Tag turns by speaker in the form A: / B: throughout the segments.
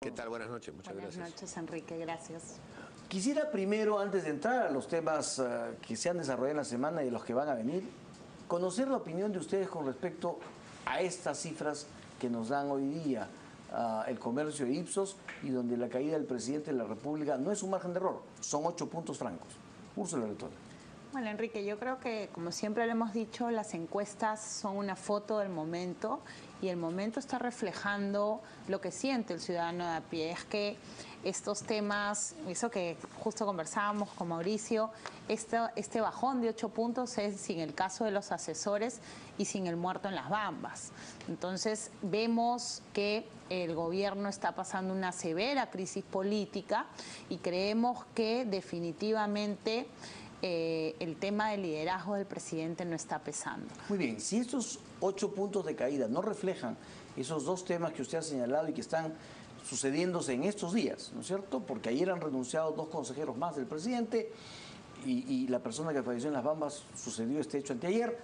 A: ¿Qué tal? Buenas noches, muchas gracias.
B: Buenas noches, Enrique, gracias.
C: Quisiera primero, antes de entrar a los temas que se han desarrollado en la semana y los que van a venir, conocer la opinión de ustedes con respecto a estas cifras que nos dan hoy día el comercio de Ipsos, y donde la caída del presidente de la República no es un margen de error, son 8 puntos francos. Úrsula Letona.
B: Bueno, Enrique, yo creo que, como siempre lo hemos dicho, las encuestas son una foto del momento y el momento está reflejando lo que siente el ciudadano de a pie. Es que estos temas, eso que justo conversábamos con Mauricio, este bajón de 8 puntos es sin el caso de los asesores y sin el muerto en las Bambas. Entonces vemos que el gobierno está pasando una severa crisis política y creemos que definitivamente el tema del liderazgo del presidente no está pesando.
C: Muy bien, si estos 8 puntos de caída no reflejan esos dos temas que usted ha señalado y que están sucediéndose en estos días, ¿no es cierto? Porque ayer han renunciado 2 consejeros más del presidente y la persona que falleció en Las Bambas, sucedió este hecho anteayer.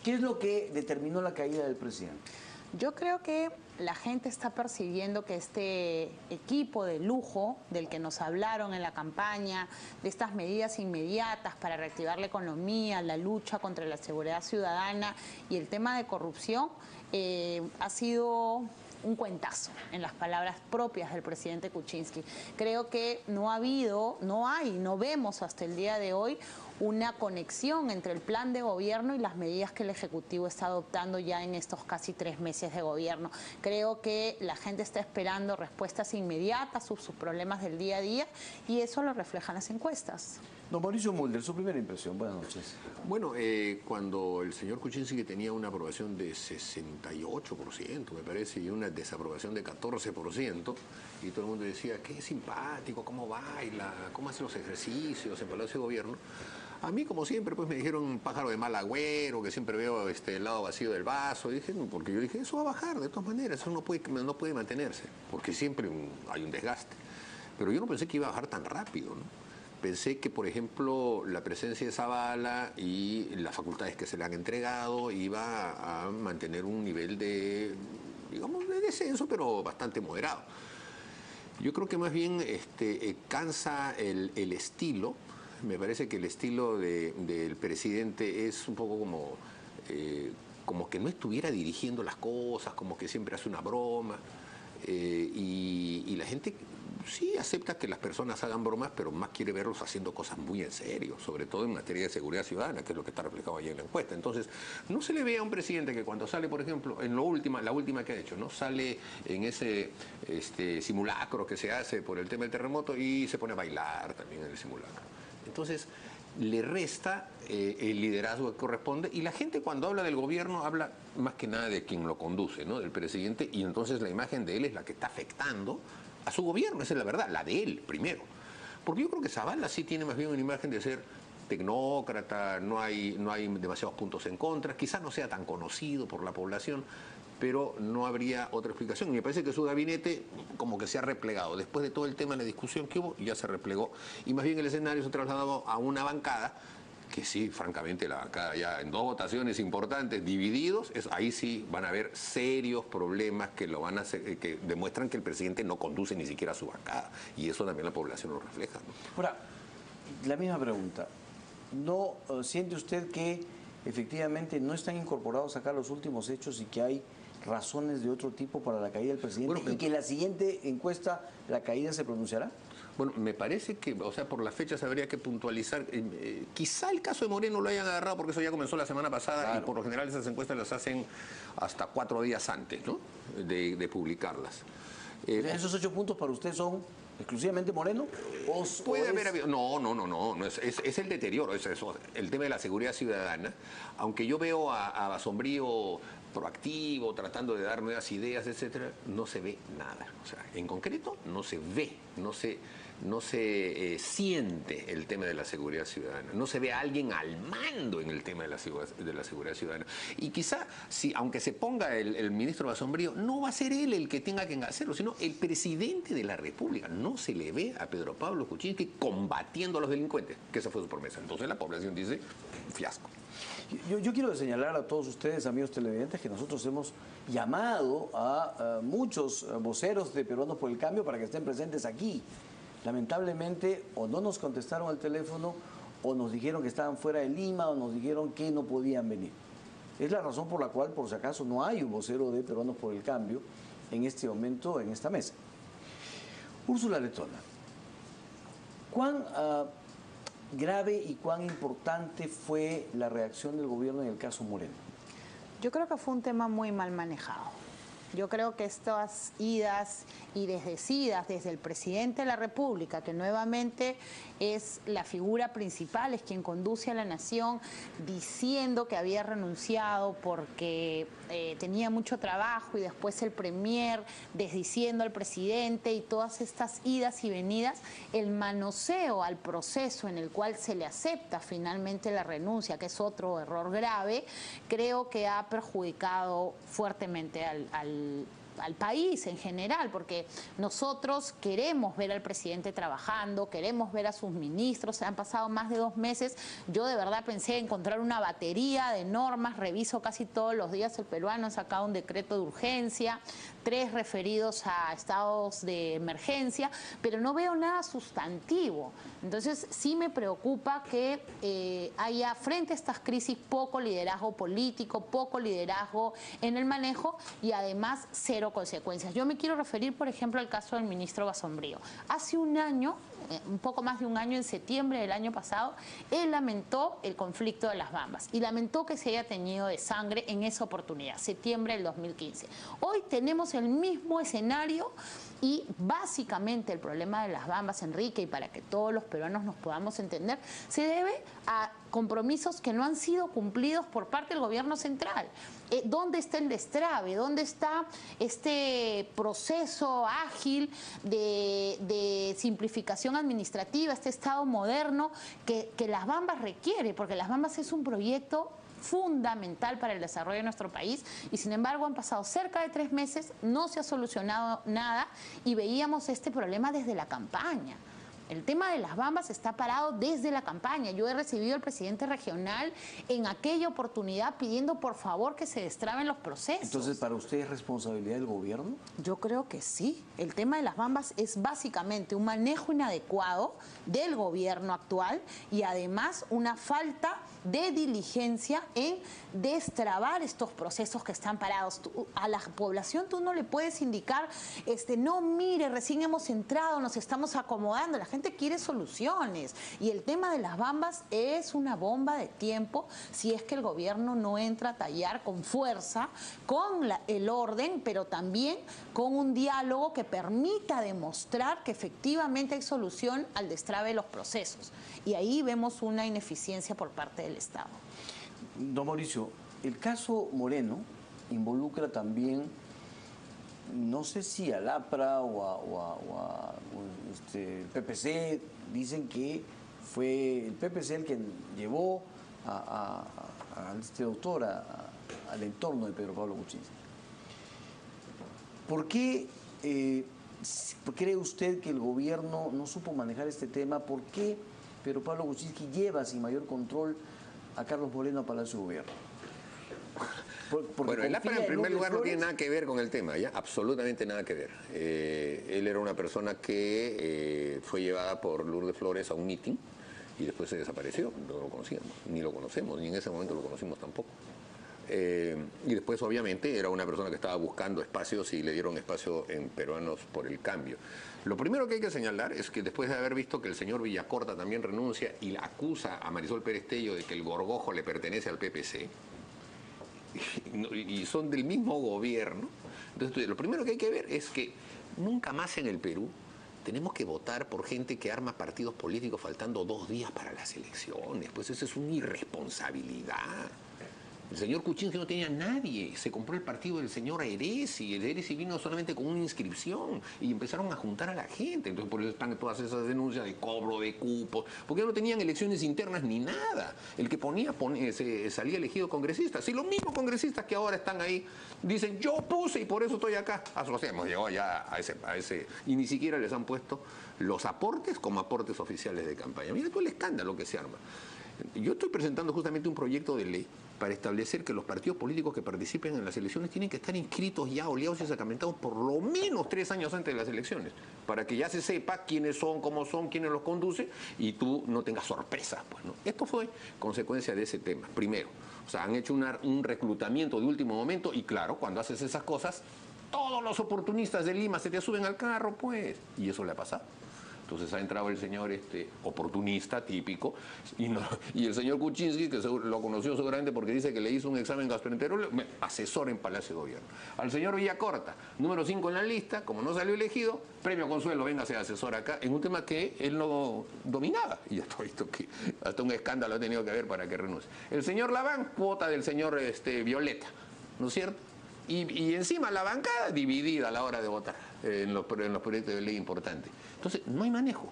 C: ¿Qué es lo que determinó la caída del presidente?
B: Yo creo que la gente está percibiendo que este equipo de lujo del que nos hablaron en la campaña, de estas medidas inmediatas para reactivar la economía, la lucha contra la seguridad ciudadana y el tema de corrupción, ha sido un cuentazo, en las palabras propias del presidente Kuczynski. Creo que no vemos hasta el día de hoy una conexión entre el plan de gobierno y las medidas que el Ejecutivo está adoptando ya en estos casi 3 meses de gobierno. Creo que la gente está esperando respuestas inmediatas a sus problemas del día a día y eso lo reflejan las encuestas.
C: Don Mauricio Mulder, su primera impresión. Buenas noches.
A: Bueno, cuando el señor Kuczynski tenía una aprobación de 68%, me parece, y una desaprobación de 14%, y todo el mundo decía, qué simpático, cómo baila, cómo hace los ejercicios en Palacio de Gobierno. A mí, como siempre, pues me dijeron pájaro de mal agüero, que siempre veo el lado vacío del vaso. Y dije, no, porque yo dije, eso va a bajar de todas maneras, eso no puede mantenerse, porque siempre hay un desgaste. Pero yo no pensé que iba a bajar tan rápido, ¿no? Pensé que, por ejemplo, la presencia de Zavala y las facultades que se le han entregado iba a mantener un nivel de, digamos, de descenso, pero bastante moderado. Yo creo que más bien cansa el estilo. Me parece que el estilo del presidente es un poco como que no estuviera dirigiendo las cosas, como que siempre hace una broma. Y la gente sí acepta que las personas hagan bromas, pero más quiere verlos haciendo cosas muy en serio, sobre todo en materia de seguridad ciudadana, que es lo que está reflejado ahí en la encuesta. Entonces, no se le ve a un presidente que cuando sale, por ejemplo, en la última que ha hecho, ¿no? Sale en ese simulacro que se hace por el tema del terremoto y se pone a bailar también en el simulacro. Entonces, le resta el liderazgo que corresponde, y la gente cuando habla del gobierno habla más que nada de quien lo conduce, ¿no? Del presidente, y entonces la imagen de él es la que está afectando a su gobierno, esa es la verdad, la de él primero. Porque yo creo que Zavala sí tiene más bien una imagen de ser tecnócrata, no hay demasiados puntos en contra, quizás no sea tan conocido por la población, pero no habría otra explicación. Y me parece que su gabinete como que se ha replegado. Después de todo el tema de la discusión que hubo, ya se replegó. Y más bien el escenario se ha trasladado a una bancada que sí, francamente, la bancada ya en 2 votaciones importantes, divididos, ahí sí van a haber serios problemas que lo van a hacer, que demuestran que el presidente no conduce ni siquiera a su bancada. Y eso también la población lo refleja, ¿no?
C: Ahora, la misma pregunta. ¿No siente usted que efectivamente no están incorporados acá los últimos hechos y que hay razones de otro tipo para la caída del presidente, bueno, y que en la siguiente encuesta la caída se pronunciará?
A: Bueno, me parece que, o sea, por las fechas habría que puntualizar. Quizá el caso de Moreno lo hayan agarrado porque eso ya comenzó la semana pasada, claro. Y por lo general esas encuestas las hacen hasta 4 días antes, ¿no? de publicarlas.
C: ¿Esos 8 puntos para usted son exclusivamente Moreno?
A: Puede haber habido... No, es el deterioro, es eso, el tema de la seguridad ciudadana. Aunque yo veo a Basombrío proactivo, tratando de dar nuevas ideas, etcétera, no se ve nada. O sea, en concreto no se ve, no se siente el tema de la seguridad ciudadana. No se ve a alguien al mando en el tema de la seguridad ciudadana. Y quizá, aunque se ponga el ministro Basombrío, no va a ser él el que tenga que hacerlo, sino el presidente de la República. No se le ve a Pedro Pablo Kuczynski combatiendo a los delincuentes, que esa fue su promesa. Entonces la población dice, fiasco.
C: Yo quiero señalar a todos ustedes, amigos televidentes, que nosotros hemos llamado a muchos voceros de Peruanos por el Cambio para que estén presentes aquí. Lamentablemente, o no nos contestaron al teléfono, o nos dijeron que estaban fuera de Lima, o nos dijeron que no podían venir. Es la razón por la cual, por si acaso, no hay un vocero de Peruanos por el Cambio en este momento, en esta mesa. Úrsula Letona, ¿cuán grave y cuán importante fue la reacción del gobierno en el caso Moreno?
B: Yo creo que fue un tema muy mal manejado. Yo creo que estas idas y desdecidas desde el presidente de la República, que nuevamente es la figura principal, es quien conduce a la nación, diciendo que había renunciado porque tenía mucho trabajo, y después el premier desdiciendo al presidente, y todas estas idas y venidas, el manoseo al proceso en el cual se le acepta finalmente la renuncia, que es otro error grave, creo que ha perjudicado fuertemente al país en general, porque nosotros queremos ver al presidente trabajando, queremos ver a sus ministros. Se han pasado más de 2 meses. Yo de verdad pensé encontrar una batería de normas, reviso casi todos los días el peruano, han sacado un decreto de urgencia, 3 referidos a estados de emergencia, pero no veo nada sustantivo. Entonces sí me preocupa que haya frente a estas crisis poco liderazgo político, poco liderazgo en el manejo, y además cero consecuencias. Yo me quiero referir, por ejemplo, al caso del ministro Basombrío. Hace un año, un poco más de un año, en septiembre del año pasado, él lamentó el conflicto de las Bambas y lamentó que se haya teñido de sangre en esa oportunidad, septiembre del 2015. Hoy tenemos el mismo escenario y básicamente el problema de las Bambas, Enrique, y para que todos los peruanos nos podamos entender, se debe a compromisos que no han sido cumplidos por parte del gobierno central. ¿Dónde está el destrabe? ¿Dónde está este proceso ágil de simplificación administrativa, este Estado moderno que Las Bambas requiere? Porque Las Bambas es un proyecto fundamental para el desarrollo de nuestro país, y sin embargo han pasado cerca de 3 meses, no se ha solucionado nada, y veíamos este problema desde la campaña. El tema de las Bambas está parado desde la campaña. Yo he recibido al presidente regional en aquella oportunidad pidiendo por favor que se destraben los procesos.
C: Entonces, ¿para usted es responsabilidad del gobierno?
B: Yo creo que sí. El tema de las Bambas es básicamente un manejo inadecuado del gobierno actual, y además una falta de diligencia en destrabar estos procesos que están parados. A la población tú no le puedes indicar, no, mire, recién hemos entrado, nos estamos acomodando. La gente quiere soluciones, y el tema de las Bambas es una bomba de tiempo si es que el gobierno no entra a tallar con fuerza, con el orden, pero también con un diálogo que permita demostrar que efectivamente hay solución al destrabe de los procesos. Y ahí vemos una ineficiencia por parte del Estado.
C: Don Mauricio, el caso Moreno involucra también, no sé si al APRA el PPC. Dicen que fue el PPC el que llevó a este doctor al entorno de Pedro Pablo Kuczynski. ¿Por qué cree usted que el gobierno no supo manejar este tema? ¿Por qué Pedro Pablo Kuczynski lleva sin mayor control a Carlos Moreno a Palacio de Gobierno?
A: Bueno, el APRA en primer lugar no tiene nada que ver con el tema, ¿ya? Absolutamente nada que ver. Él era una persona que fue llevada por Lourdes Flores a un meeting y después se desapareció. No lo conocíamos, ni lo conocemos, ni en ese momento lo conocimos tampoco. Y después, obviamente, era una persona que estaba buscando espacios y le dieron espacio en Peruanos por el Cambio. Lo primero que hay que señalar es que después de haber visto que el señor Villacorta también renuncia y la acusa a Marisol Pérez Tello de que el gorgojo le pertenece al PPC, y son del mismo gobierno, entonces lo primero que hay que ver es que nunca más en el Perú tenemos que votar por gente que arma partidos políticos faltando 2 días para las elecciones. Pues eso es una irresponsabilidad. El señor Kuczynski no tenía nadie, se compró el partido del señor Eresi, el Eresi vino solamente con una inscripción y empezaron a juntar a la gente. Entonces por eso están todas esas denuncias de cobro de cupos, porque no tenían elecciones internas ni nada. El que salía elegido congresista. Si los mismos congresistas que ahora están ahí dicen yo puse y por eso estoy acá, hemos llegado ya a ese, y ni siquiera les han puesto los aportes como aportes oficiales de campaña. Mira todo el escándalo que se arma. Yo estoy presentando justamente un proyecto de ley para establecer que los partidos políticos que participen en las elecciones tienen que estar inscritos ya, oleados y sacramentados por lo menos 3 años antes de las elecciones, para que ya se sepa quiénes son, quiénes los conducen y tú no tengas sorpresas. Pues, ¿no? Esto fue consecuencia de ese tema, primero. O sea, han hecho un reclutamiento de último momento y claro, cuando haces esas cosas, todos los oportunistas de Lima se te suben al carro, pues, y eso le ha pasado. Entonces ha entrado el señor oportunista típico y el señor Kuczynski, que lo conoció seguramente porque dice que le hizo un examen gastroenterólogo, asesor en Palacio de Gobierno. Al señor Villacorta, número 5 en la lista, como no salió elegido, premio Consuelo, venga a ser asesor acá, en un tema que él no dominaba. Y hasta visto que hasta un escándalo ha tenido que haber para que renuncie. El señor Laván, cuota del señor Violeta, ¿no es cierto? Y encima la bancada dividida a la hora de votar en los proyectos de ley importantes. Entonces, no hay manejo.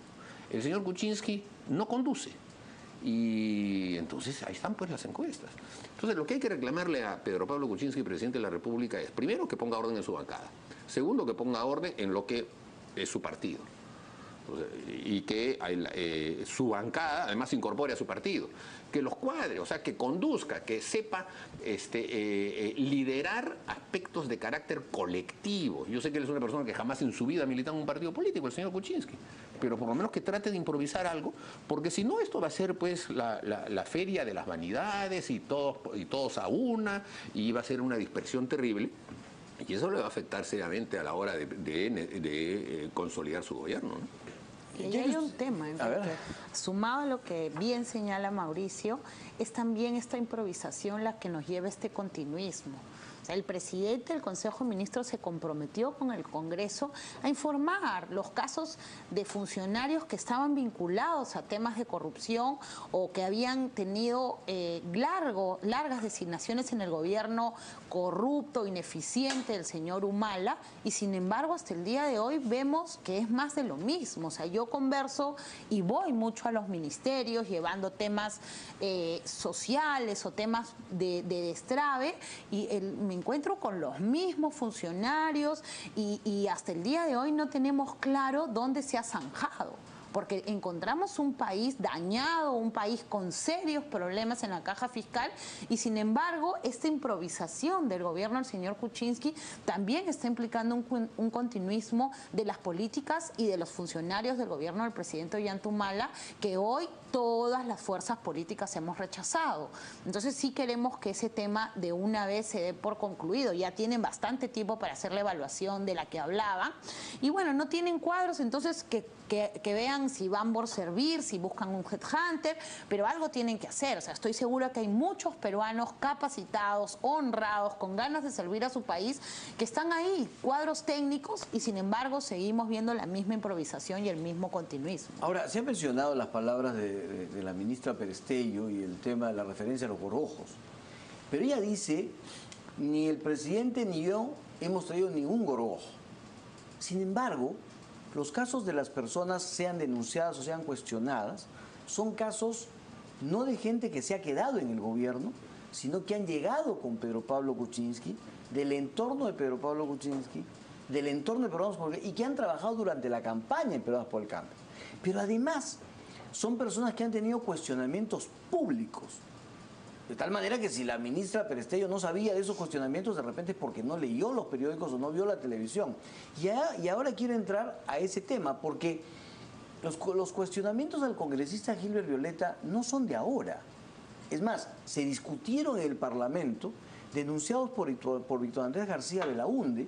A: El señor Kuczynski no conduce. Y entonces ahí están pues las encuestas. Entonces, lo que hay que reclamarle a Pedro Pablo Kuczynski, presidente de la República, es primero que ponga orden en su bancada. Segundo, que ponga orden en lo que es su partido. Y que su bancada además incorpore a su partido, que los cuadre, o sea, que conduzca, que sepa liderar aspectos de carácter colectivo. Yo sé que él es una persona que jamás en su vida ha militado en un partido político, el señor Kuczynski, pero por lo menos que trate de improvisar algo, porque si no esto va a ser pues la feria de las vanidades y todos a una, y va a ser una dispersión terrible. Y eso le va a afectar seriamente a la hora de consolidar su gobierno, ¿no?
B: Y hay un tema, Enrique, sumado a lo que bien señala Mauricio, es también esta improvisación la que nos lleva a este continuismo. O sea, el presidente del Consejo de Ministros se comprometió con el Congreso a informar los casos de funcionarios que estaban vinculados a temas de corrupción o que habían tenido largas designaciones en el gobierno corrupto, ineficiente del señor Humala, y sin embargo hasta el día de hoy vemos que es más de lo mismo. O sea, yo converso y voy mucho a los ministerios llevando temas sociales o temas de destrave y me encuentro con los mismos funcionarios y hasta el día de hoy no tenemos claro dónde se ha zanjado. Porque encontramos un país dañado, un país con serios problemas en la caja fiscal y sin embargo esta improvisación del gobierno del señor Kuczynski también está implicando un continuismo de las políticas y de los funcionarios del gobierno del presidente Ollanta que hoy todas las fuerzas políticas hemos rechazado. Entonces sí queremos que ese tema de una vez se dé por concluido. Ya tienen bastante tiempo para hacer la evaluación de la que hablaba y bueno, no tienen cuadros, entonces que vean si van por servir, si buscan un headhunter, pero algo tienen que hacer. O sea, estoy segura que hay muchos peruanos capacitados, honrados, con ganas de servir a su país, que están ahí, cuadros técnicos, y sin embargo seguimos viendo la misma improvisación y el mismo continuismo.
C: Ahora, se han mencionado las palabras de la ministra Perestello y el tema de la referencia a los gorrojos, pero ella dice, ni el presidente ni yo hemos traído ningún gorrojo. Sin embargo, los casos de las personas, sean denunciadas o sean cuestionadas, son casos no de gente que se ha quedado en el gobierno, sino que han llegado con Pedro Pablo Kuczynski, del entorno de Pedro Pablo Kuczynski, del entorno de Peruanos por el Cambio, y que han trabajado durante la campaña en Peruanos por el Cambio. Pero además, son personas que han tenido cuestionamientos públicos. De tal manera que si la ministra Perestello no sabía de esos cuestionamientos, de repente es porque no leyó los periódicos o no vio la televisión. Y ahora quiero entrar a ese tema, porque los cuestionamientos al congresista Gilbert Violeta no son de ahora. Es más, se discutieron en el Parlamento, denunciados por Víctor Andrés García Belaúnde,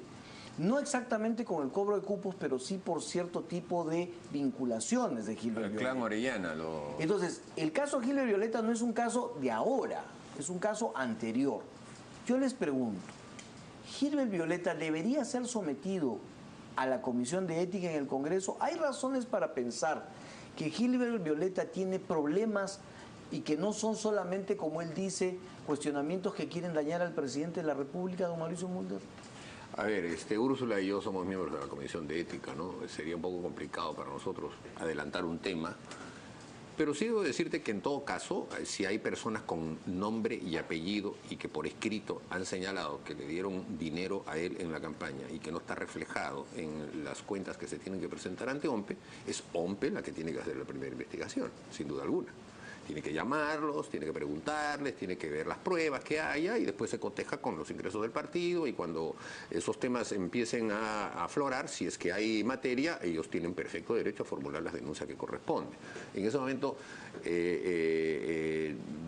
C: no exactamente con el cobro de cupos, pero sí por cierto tipo de vinculaciones de Gilbert Violeta.
A: El clan Orellana.
C: Entonces, el caso Gilbert Violeta no es un caso de ahora, es un caso anterior. Yo les pregunto, ¿Gilbert Violeta debería ser sometido a la Comisión de Ética en el Congreso? ¿Hay razones para pensar que Gilbert Violeta tiene problemas y que no son solamente, como él dice, cuestionamientos que quieren dañar al presidente de la República, don Mauricio Mulder?
A: A ver, Úrsula y yo somos miembros de la Comisión de Ética, ¿no? Sería un poco complicado para nosotros adelantar un tema, pero sí debo decirte que en todo caso, si hay personas con nombre y apellido y que por escrito han señalado que le dieron dinero a él en la campaña y que no está reflejado en las cuentas que se tienen que presentar ante OMPE, es OMPE la que tiene que hacer la primera investigación, sin duda alguna. Tiene que llamarlos, tiene que preguntarles, tiene que ver las pruebas que haya y después se coteja con los ingresos del partido y cuando esos temas empiecen a aflorar, si es que hay materia, ellos tienen perfecto derecho a formular las denuncias que corresponden. En ese momento,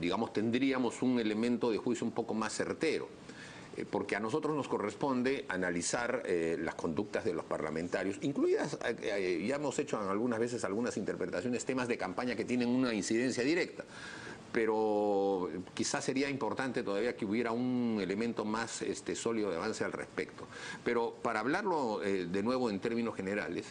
A: digamos, tendríamos un elemento de juicio un poco más certero. Porque a nosotros nos corresponde analizar las conductas de los parlamentarios, incluidas, ya hemos hecho algunas veces algunas interpretaciones, temas de campaña que tienen una incidencia directa, pero quizás sería importante todavía que hubiera un elemento más sólido de avance al respecto. Pero para hablarlo de nuevo en términos generales,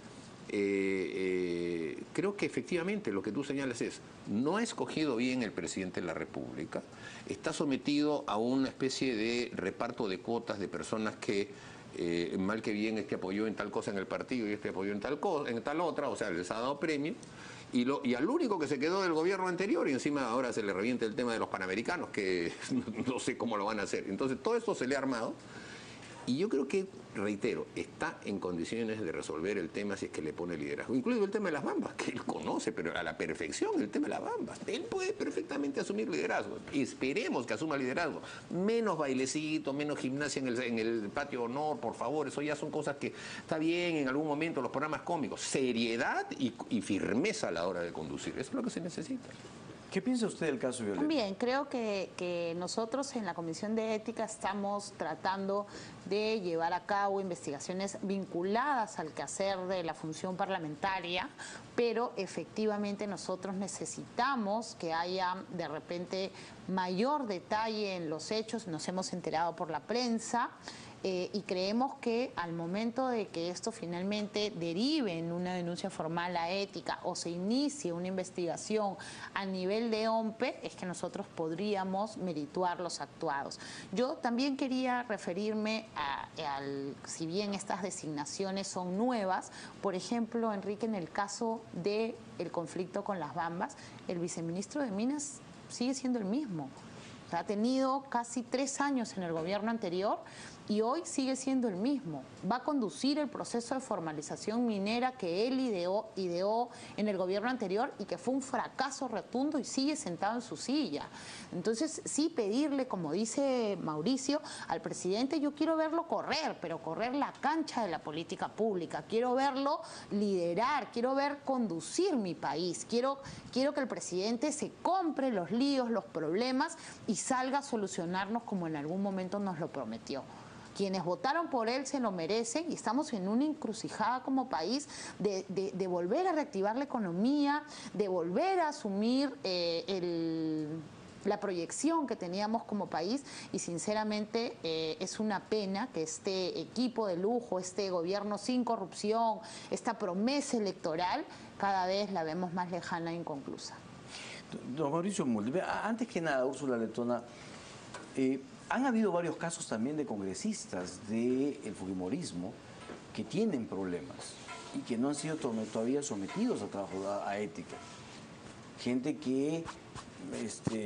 A: creo que efectivamente lo que tú señalas es, no ha escogido bien el presidente de la República, está sometido a una especie de reparto de cuotas de personas que mal que bien apoyó en tal cosa en el partido y apoyó en tal otra, o sea, les ha dado premio. Y al único que se quedó del gobierno anterior, y encima ahora se le revienta el tema de los panamericanos, que no sé cómo lo van a hacer. Entonces todo esto se le ha armado. Y yo creo que, reitero, está en condiciones de resolver el tema si es que le pone liderazgo. Incluido el tema de las bambas, que él conoce, pero a la perfección el tema de las bambas. Él puede perfectamente asumir liderazgo. Esperemos que asuma liderazgo. Menos bailecito, menos gimnasia en el patio de honor, por favor. Eso ya son cosas que está bien en algún momento, los programas cómicos. Seriedad y firmeza a la hora de conducir. Eso es lo que se necesita.
C: ¿Qué piensa usted del caso Violeta?
B: También creo que nosotros en la Comisión de Ética estamos tratando de llevar a cabo investigaciones vinculadas al quehacer de la función parlamentaria, pero efectivamente nosotros necesitamos que haya de repente mayor detalle en los hechos, nos hemos enterado por la prensa. Y creemos que al momento de que esto finalmente derive en una denuncia formal a ética o se inicie una investigación a nivel de OMPE, es que nosotros podríamos merituar los actuados. Yo también quería referirme si bien estas designaciones son nuevas, por ejemplo, Enrique, en el caso del conflicto con las bambas, el viceministro de Minas sigue siendo el mismo. O sea, ha tenido casi 3 años en el gobierno anterior y hoy sigue siendo el mismo. Va a conducir el proceso de formalización minera que él ideó en el gobierno anterior y que fue un fracaso rotundo y sigue sentado en su silla. Entonces, sí pedirle, como dice Mauricio, al presidente, yo quiero verlo correr, pero correr la cancha de la política pública. Quiero verlo liderar, quiero ver conducir mi país. Quiero que el presidente se compre los líos, los problemas y salga a solucionarnos como en algún momento nos lo prometió. Quienes votaron por él se lo merecen y estamos en una encrucijada como país de volver a reactivar la economía, de volver a asumir la proyección que teníamos como país y sinceramente es una pena que este equipo de lujo, este gobierno sin corrupción, esta promesa electoral, cada vez la vemos más lejana e inconclusa.
C: Don Mauricio Mulder, antes que nada, Úrsula Letona, han habido varios casos también de congresistas del fujimorismo que tienen problemas y que no han sido todavía sometidos a trabajo a ética. Gente que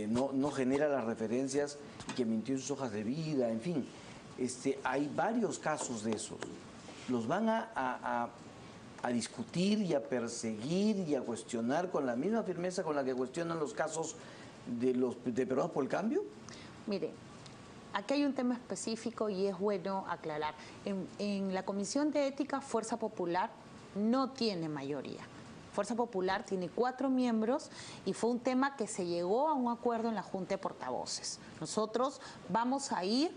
C: no genera las referencias y que mintió en sus hojas de vida, en fin. Hay varios casos de esos. Los van a discutir y a perseguir y a cuestionar con la misma firmeza con la que cuestionan los casos de Peruanos por el Cambio.
B: Mire, aquí hay un tema específico y es bueno aclarar. En la Comisión de Ética, Fuerza Popular no tiene mayoría. Fuerza Popular tiene 4 miembros y fue un tema que se llegó a un acuerdo en la Junta de Portavoces. Nosotros vamos a ir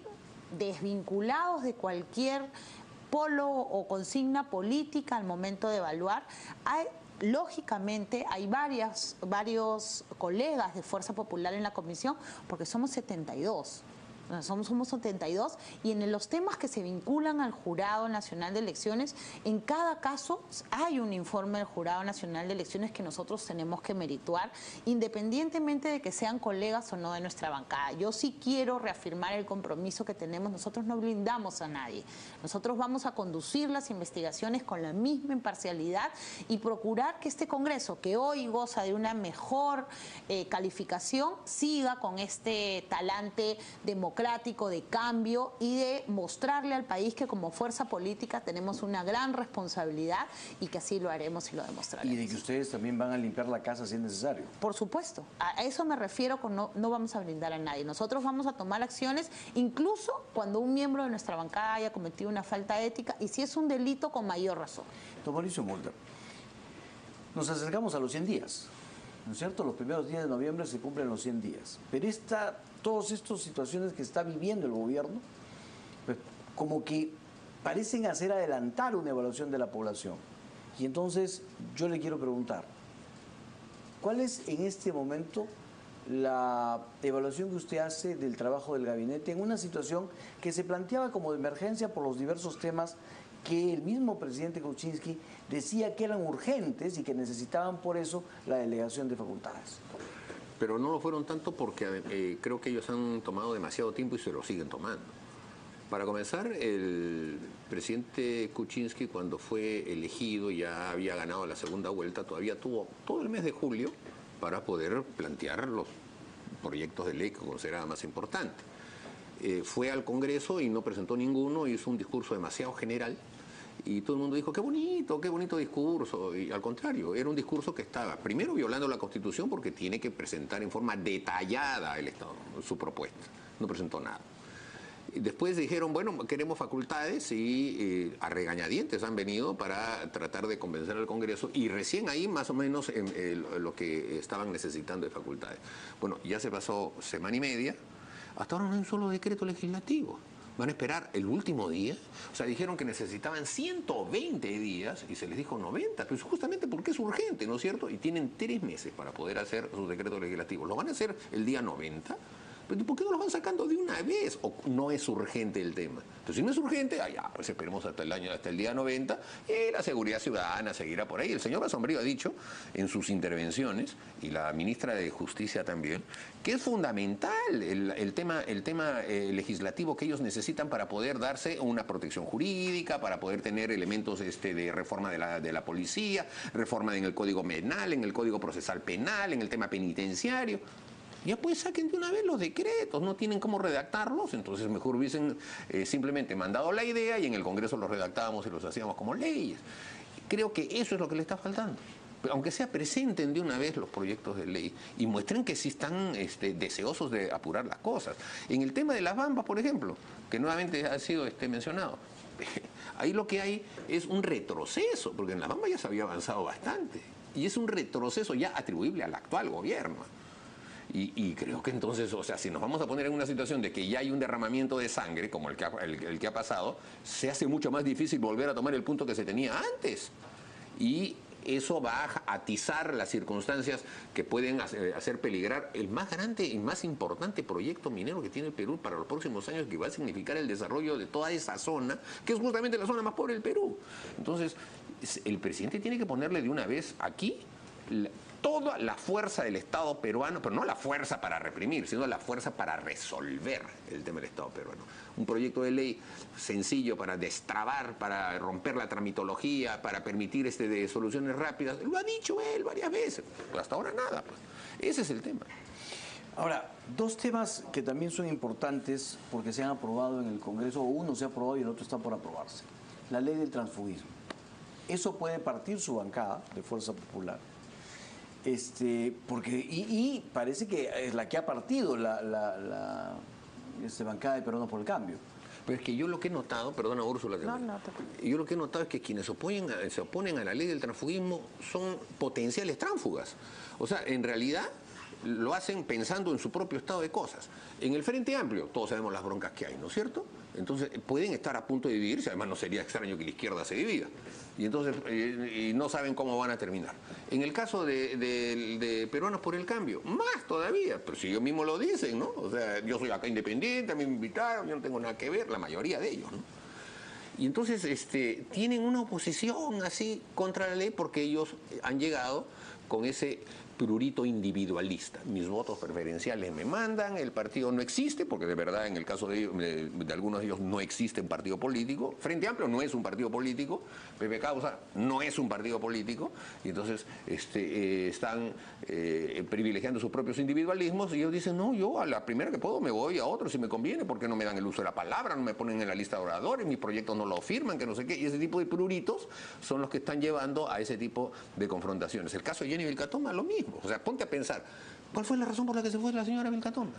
B: desvinculados de cualquier polo o consigna política al momento de evaluar. Lógicamente hay varios colegas de Fuerza Popular en la comisión porque somos 72. Somos 72 y en los temas que se vinculan al Jurado Nacional de Elecciones, en cada caso hay un informe del Jurado Nacional de Elecciones que nosotros tenemos que merituar, independientemente de que sean colegas o no de nuestra bancada. Yo sí quiero reafirmar el compromiso que tenemos. Nosotros no blindamos a nadie. Nosotros vamos a conducir las investigaciones con la misma imparcialidad y procurar que este Congreso, que hoy goza de una mejor calificación, siga con este talante democrático democrático, de cambio y de mostrarle al país que como fuerza política tenemos una gran responsabilidad y que así lo haremos y lo demostraremos.
C: Y de que ustedes también van a limpiar la casa si es necesario.
B: Por supuesto, a eso me refiero con no vamos a brindar a nadie. Nosotros vamos a tomar acciones incluso cuando un miembro de nuestra bancada haya cometido una falta ética y si es un delito con mayor razón.
C: Don Mauricio Mulder, nos acercamos a los 100 días, ¿no es cierto? Los primeros días de noviembre se cumplen los 100 días. Pero todas estas situaciones que está viviendo el gobierno, pues como que parecen hacer adelantar una evaluación de la población. Y entonces yo le quiero preguntar, ¿cuál es en este momento la evaluación que usted hace del trabajo del gabinete en una situación que se planteaba como de emergencia por los diversos temas que el mismo presidente Kuczynski decía que eran urgentes y que necesitaban por eso la delegación de facultades?
A: Pero no lo fueron tanto porque creo que ellos han tomado demasiado tiempo y se lo siguen tomando. Para comenzar, el presidente Kuczynski, cuando fue elegido y ya había ganado la segunda vuelta, todavía tuvo todo el mes de julio para poder plantear los proyectos de ley que consideraba más importantes. Fue al Congreso y no presentó ninguno, hizo un discurso demasiado general y todo el mundo dijo, qué bonito discurso. Y al contrario, era un discurso que estaba, primero, violando la Constitución porque tiene que presentar en forma detallada el Estado su propuesta. No presentó nada. Después dijeron, bueno, queremos facultades y a regañadientes han venido para tratar de convencer al Congreso y recién ahí más o menos lo que estaban necesitando de facultades. Bueno, ya se pasó semana y media, hasta ahora no hay un solo decreto legislativo. Van a esperar el último día. O sea, dijeron que necesitaban 120 días y se les dijo 90, pues justamente porque es urgente, ¿no es cierto? Y tienen 3 meses para poder hacer sus decretos legislativos. Lo van a hacer el día 90. ¿Pero por qué no los van sacando de una vez? ¿O no es urgente el tema? Entonces, si no es urgente, pues esperemos hasta el día 90 y la seguridad ciudadana seguirá por ahí. El señor Basombrío ha dicho en sus intervenciones, y la ministra de Justicia también, que es fundamental el tema legislativo que ellos necesitan para poder darse una protección jurídica, para poder tener elementos de reforma de la policía, reforma en el Código Penal, en el Código Procesal Penal, en el tema penitenciario. Ya pues saquen de una vez los decretos, no tienen cómo redactarlos, entonces mejor hubiesen simplemente mandado la idea y en el Congreso los redactábamos y los hacíamos como leyes. Creo que eso es lo que le está faltando. Aunque sea, presenten de una vez los proyectos de ley y muestren que sí están deseosos de apurar las cosas. En el tema de las bambas, por ejemplo, que nuevamente ha sido mencionado, ahí lo que hay es un retroceso, porque en las bambas ya se había avanzado bastante, y es un retroceso ya atribuible al actual gobierno. Y creo que entonces, o sea, si nos vamos a poner en una situación de que ya hay un derramamiento de sangre, como el que ha pasado, se hace mucho más difícil volver a tomar el punto que se tenía antes. Y eso va a atizar las circunstancias que pueden hacer peligrar el más grande y más importante proyecto minero que tiene el Perú para los próximos años, que va a significar el desarrollo de toda esa zona, que es justamente la zona más pobre del Perú. Entonces, el presidente tiene que ponerle de una vez aquí toda la fuerza del Estado peruano, pero no la fuerza para reprimir, sino la fuerza para resolver el tema del Estado peruano. Un proyecto de ley sencillo para destrabar, para romper la tramitología, para permitir de soluciones rápidas. Lo ha dicho él varias veces, pero hasta ahora nada. Pues. Ese es el tema.
C: Ahora, 2 temas que también son importantes porque se han aprobado en el Congreso, o uno se ha aprobado y el otro está por aprobarse. La ley del transfugismo. Eso puede partir su bancada de Fuerza Popular. Porque parece que es la que ha partido la bancada de Peruanos por el Cambio.
A: Pero es que yo lo que he notado, perdona Úrsula, yo lo que he notado es que quienes se oponen a la ley del transfugismo son potenciales tránsfugas. O sea, en realidad lo hacen pensando en su propio estado de cosas. En el Frente Amplio todos sabemos las broncas que hay, ¿no es cierto? Entonces pueden estar a punto de dividirse, además no sería extraño que la izquierda se divida. Y entonces no saben cómo van a terminar. En el caso de Peruanos por el Cambio, más todavía, pero si ellos mismos lo dicen, ¿no? O sea, yo soy acá independiente, a mí me invitaron, yo no tengo nada que ver, la mayoría de ellos, ¿no? Y entonces tienen una oposición así contra la ley porque ellos han llegado con ese prurito individualista. Mis votos preferenciales me mandan, el partido no existe, porque de verdad en el caso de algunos de ellos no existe un partido político. Frente Amplio no es un partido político, PP Causa no es un partido político, y entonces están privilegiando sus propios individualismos, y ellos dicen, no, yo a la primera que puedo me voy a otro si me conviene, porque no me dan el uso de la palabra, no me ponen en la lista de oradores, mis proyectos no lo firman, que no sé qué, y ese tipo de pruritos son los que están llevando a ese tipo de confrontaciones. El caso de Jenny Vilcatoma, lo mismo. O sea, ponte a pensar, ¿cuál fue la razón por la que se fue la señora Vilcatoma?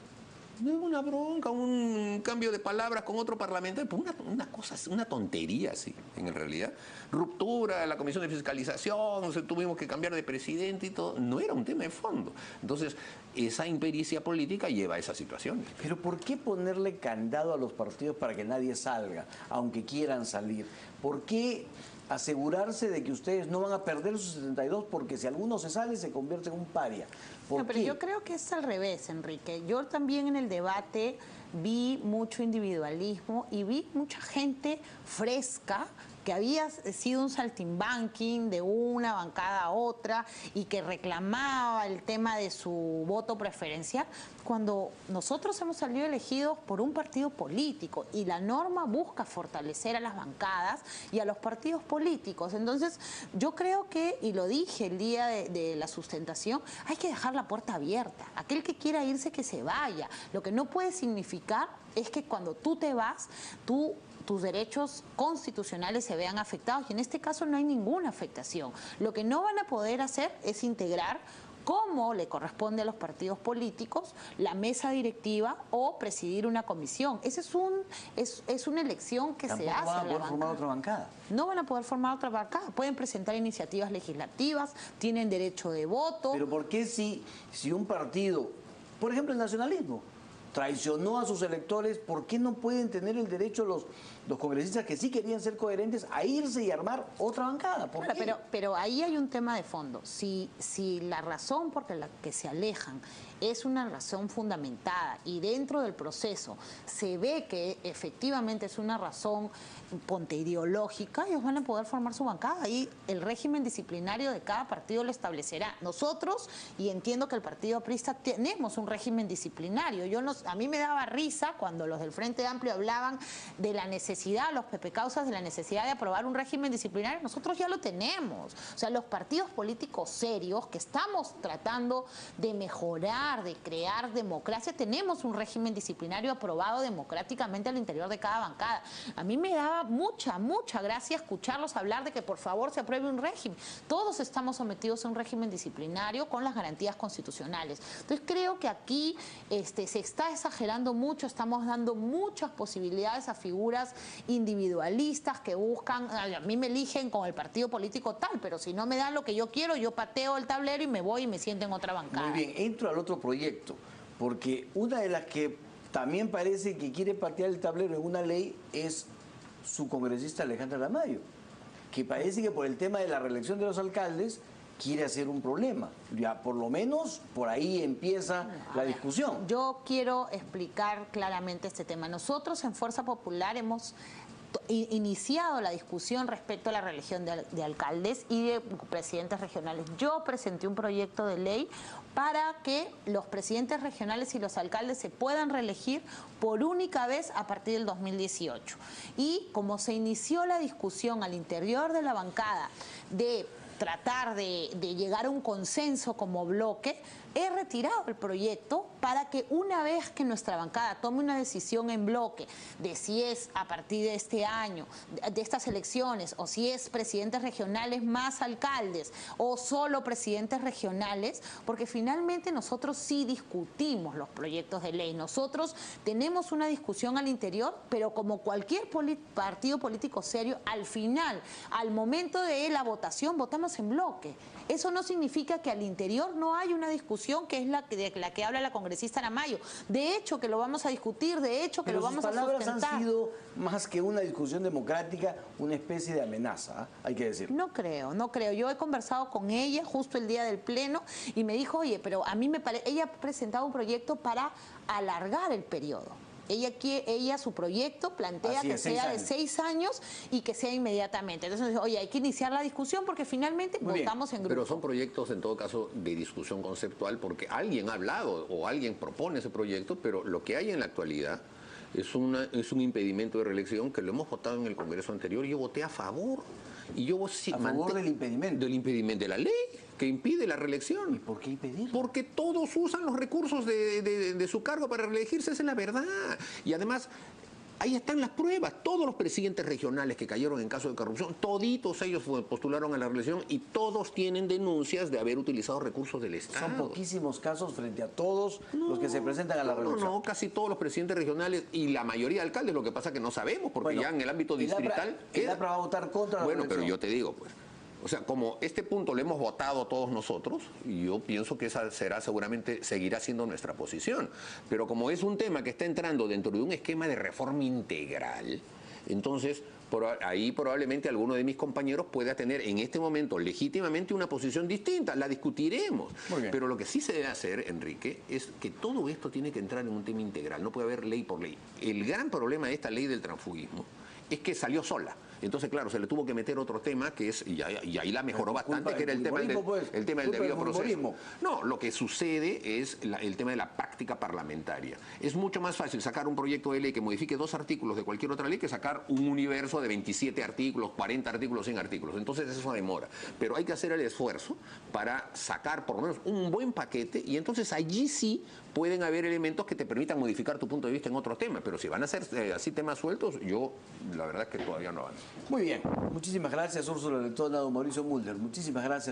A: Una bronca, un cambio de palabras con otro parlamentario, pues una cosa, una tontería así, en realidad. Ruptura, la comisión de fiscalización, tuvimos que cambiar de presidente y todo. No era un tema de fondo. Entonces, esa impericia política lleva a esas situaciones.
C: Pero ¿por qué ponerle candado a los partidos para que nadie salga, aunque quieran salir? ¿Por qué asegurarse de que ustedes no van a perder sus 72 porque si alguno se sale se convierte en un paria?
B: No, pero yo creo que es al revés, Enrique. Yo también en el debate vi mucho individualismo y vi mucha gente fresca que había sido un saltimbanquing de una bancada a otra y que reclamaba el tema de su voto preferencial, cuando nosotros hemos salido elegidos por un partido político y la norma busca fortalecer a las bancadas y a los partidos políticos. Entonces, yo creo que, y lo dije el día de la sustentación, hay que dejar la puerta abierta. Aquel que quiera irse, que se vaya. Lo que no puede significar es que cuando tú te vas, tus derechos constitucionales se vean afectados, y en este caso no hay ninguna afectación. Lo que no van a poder hacer es integrar, como le corresponde a los partidos políticos, la mesa directiva o presidir una comisión. Esa es una elección que se hace.
C: Tampoco van a poder formar otra bancada.
B: No van a poder formar otra bancada. Pueden presentar iniciativas legislativas, tienen derecho de voto.
C: Pero ¿por qué si un partido, por ejemplo el nacionalismo, traicionó a sus electores, ¿por qué no pueden tener el derecho los congresistas que sí querían ser coherentes a irse y armar otra bancada? ¿Por qué?
B: Pero ahí hay un tema de fondo. Si la razón por la que se alejan es una razón fundamentada y dentro del proceso se ve que efectivamente es una razón, ponte, ideológica, ellos van a poder formar su bancada. Ahí el régimen disciplinario de cada partido lo establecerá. Nosotros, y entiendo que el Partido Aprista, tenemos un régimen disciplinario. A mí me daba risa cuando los del Frente Amplio hablaban de la necesidad, los pepecausas, de la necesidad de aprobar un régimen disciplinario. Nosotros ya lo tenemos. O sea, los partidos políticos serios que estamos tratando de mejorar, de crear democracia, tenemos un régimen disciplinario aprobado democráticamente al interior de cada bancada. A mí me daba mucha gracia escucharlos hablar de que por favor se apruebe un régimen. Todos estamos sometidos a un régimen disciplinario con las garantías constitucionales. Entonces creo que aquí se está exagerando mucho, estamos dando muchas posibilidades a figuras individualistas que buscan, a mí me eligen con el partido político tal, pero si no me dan lo que yo quiero, yo pateo el tablero y me voy y me siento en otra bancada.
C: Muy bien, entro al otro proyecto, porque una de las que también parece que quiere patear el tablero en una ley es su congresista Alejandra Lamayo, que parece que por el tema de la reelección de los alcaldes quiere hacer un problema. Ya por lo menos por ahí empieza la discusión.
B: Yo quiero explicar claramente este tema. Nosotros en Fuerza Popular hemos iniciado la discusión respecto a la reelección de alcaldes y de presidentes regionales. Yo presenté un proyecto de ley para que los presidentes regionales y los alcaldes se puedan reelegir por única vez a partir del 2018. Y como se inició la discusión al interior de la bancada de tratar de llegar a un consenso como bloque, he retirado el proyecto para que una vez que nuestra bancada tome una decisión en bloque de si es a partir de este año, de estas elecciones, o si es presidentes regionales más alcaldes o solo presidentes regionales, porque finalmente nosotros sí discutimos los proyectos de ley. Nosotros tenemos una discusión al interior, pero como cualquier partido político serio, al final, al momento de la votación, votamos en bloque. Eso no significa que al interior no hay una discusión que es de la que habla la congresista Lamayo. De hecho, que lo vamos a discutir, de hecho, que lo vamos a sustentar.
C: Sus palabras han sido, más que una discusión democrática, una especie de amenaza, hay que decir.
B: No creo. Yo he conversado con ella justo el día del pleno y me dijo, oye, pero a mí me parece, ella ha presentado un proyecto para alargar el periodo. Ella su proyecto plantea
C: Así
B: que
C: es, 6
B: sea de
C: años.
B: 6 años y que sea inmediatamente. Entonces, oye, hay que iniciar la discusión porque finalmente
C: Muy bien.
B: votamos en grupo.
A: Pero son proyectos, en todo caso, de discusión conceptual, porque alguien ha hablado o alguien propone ese proyecto, pero lo que hay en la actualidad es un impedimento de reelección que lo hemos votado en el Congreso anterior. Yo voté a favor. Y yo sí,
C: A favor del impedimento.
A: Del impedimento de la ley que impide la reelección.
C: ¿Y por qué impedirlo?
A: Porque todos usan los recursos de su cargo para reelegirse, esa es la verdad. Y además, ahí están las pruebas. Todos los presidentes regionales que cayeron en caso de corrupción, toditos ellos postularon a la reelección y todos tienen denuncias de haber utilizado recursos del Estado.
C: Son poquísimos casos frente a todos los que se presentan a la reelección.
A: No, casi todos los presidentes regionales y la mayoría de alcaldes, lo que pasa es que no sabemos, porque
C: Bueno,
A: ya en el ámbito distrital...
C: El APRA va a votar contra la
A: Bueno,
C: reelección.
A: pero yo te digo, pues, o sea, como este punto lo hemos votado todos nosotros, yo pienso que esa será seguramente, seguirá siendo nuestra posición. Pero como es un tema que está entrando dentro de un esquema de reforma integral, entonces ahí probablemente alguno de mis compañeros pueda tener en este momento legítimamente una posición distinta, la discutiremos.
C: Muy bien.
A: Pero lo que sí se debe hacer, Enrique, es que todo esto tiene que entrar en un tema integral, no puede haber ley por ley. El gran problema de esta ley del transfugismo es que salió sola. Entonces, claro, se le tuvo que meter otro tema que es, y ahí la mejoró bastante, que era el tema del debido proceso. No, lo que sucede es el tema de la práctica parlamentaria. Es mucho más fácil sacar un proyecto de ley que modifique 2 artículos de cualquier otra ley que sacar un universo de 27 artículos, 40 artículos, 100 artículos. Entonces, eso demora. Pero hay que hacer el esfuerzo para sacar por lo menos un buen paquete y entonces allí sí pueden haber elementos que te permitan modificar tu punto de vista en otros temas. Pero si van a ser así temas sueltos, yo la verdad es que todavía no avanzo.
C: Muy bien. Muchísimas gracias, Úrsula Letona, don Mauricio Mulder. Muchísimas gracias.